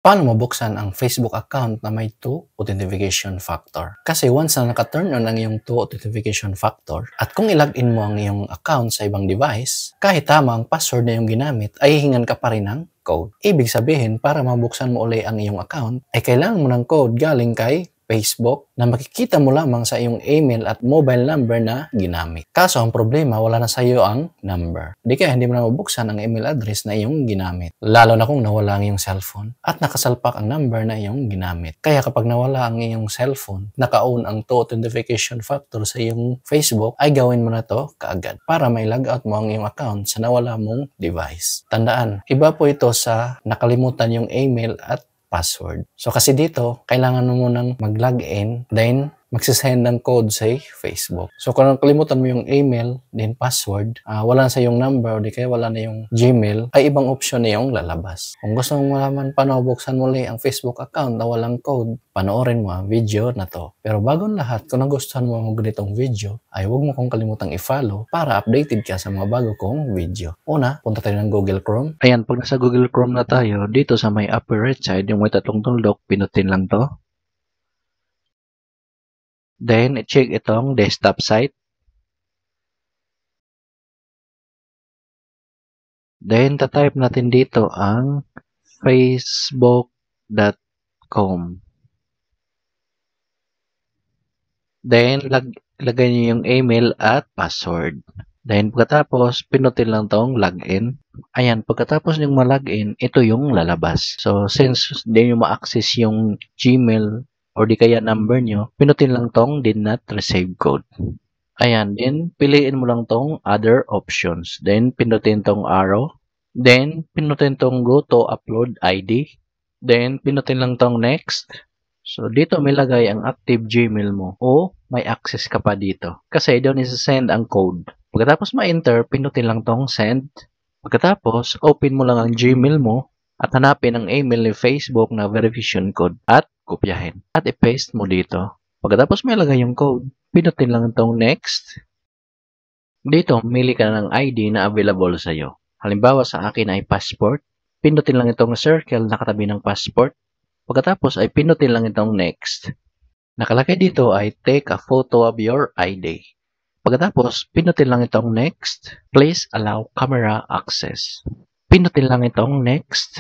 Paano mabuksan ang Facebook account na may two authentication factor? Kasi once na naka-turn on ang iyong two authentication factor at kung ilagin mo ang iyong account sa ibang device, kahit tama ang password na iyong ginamit, ay hihingan ka pa rin ng code. Ibig sabihin, para mabuksan mo uli ang iyong account, ay kailangan mo ng code galing kay Facebook na makikita mo lamang sa iyong email at mobile number na ginamit. Kaso ang problema, wala na sa iyo ang number. Di kaya hindi mo na mabuksan ang email address na iyong ginamit. Lalo na kung nawala ang iyong cellphone at nakasalpak ang number na iyong ginamit. Kaya kapag nawala ang iyong cellphone, naka-on ang two authentication factor sa iyong Facebook, ay gawin mo na to kaagad para may logout mo ang iyong account sa nawala mong device. Tandaan, iba po ito sa nakalimutan yung email at password. So kasi dito, kailangan mo munang mag-login, then magsisend ng code sa Facebook. So kung nakalimutan mo yung email, then password, wala na sa yung number, o di kaya wala na yung Gmail, ay ibang option na yung lalabas. Kung gusto mong malaman paano buksan muli ang Facebook account na walang code, panoorin mo ang video na to. Pero bago ang lahat, kung nagustuhan mo ang ganitong video, ay huwag mo kong kalimutang i-follow para updated ka sa mga bago kong video. Una, punta tayo ng Google Chrome. Ayan, pag nasa Google Chrome na tayo, dito sa may upper right side, yung may tatlong tuldok, pinutin lang to. Then, i-check itong desktop site. Then, tatype natin dito ang facebook.com. Then, lagay niyo yung email at password. Then, pagkatapos, pinutin lang tong login. Ayan, pagkatapos niyong ma-login, ito yung lalabas. So, since hindi niyo ma-access yung Gmail or di kaya number nyo, pinutin lang tong did not receive code. Ayan, then piliin mo lang tong other options. Then, pinutin tong arrow. Then, pinutin tong go to upload ID. Then, pinutin lang tong next. So, dito may lagay ang active Gmail mo o may access ka pa dito. Kasi doon isa-send ang code. Pagkatapos ma-enter, pinutin lang tong send. Pagkatapos, open mo lang ang Gmail mo at hanapin ang email ni Facebook na verification code at kopyahin. At i-paste mo dito. Pagkatapos may lagay yung code, pinutin lang itong next. Dito, mili ka ng ID na available sa iyo. Halimbawa sa akin ay passport. Pinutin lang itong circle na katabi ng passport. Pagkatapos ay pinutin lang itong next. Nakalagay dito ay take a photo of your ID. Pagkatapos, pinutin lang itong next. Please allow camera access. Pinutin lang itong next.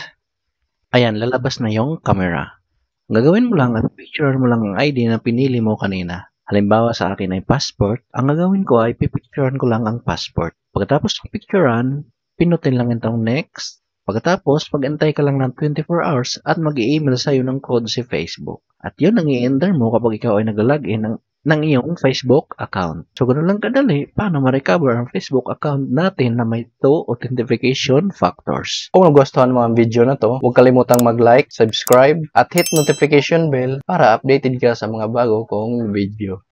Ayan, lalabas na yung camera. Ang gagawin mo lang at picture mo lang ang ID na pinili mo kanina. Halimbawa sa akin ay passport. Ang gagawin ko ay pipicturean ko lang ang passport. Pagkatapos ng picturean, pinutin lang itong next. Pagkatapos, mag-antay ka lang ng 24 hours at mag-i-email sa'yo ng code si Facebook. At yun ang i-enter mo kapag ikaw ay nag-login ng iyong Facebook account. So, ganoon lang kadali paano ma-recover ang Facebook account natin na may two authentication factors. Kung nagustuhan mo ang video na to, huwag kalimutang mag-like, subscribe, at hit notification bell para updated ka sa mga bago kong video.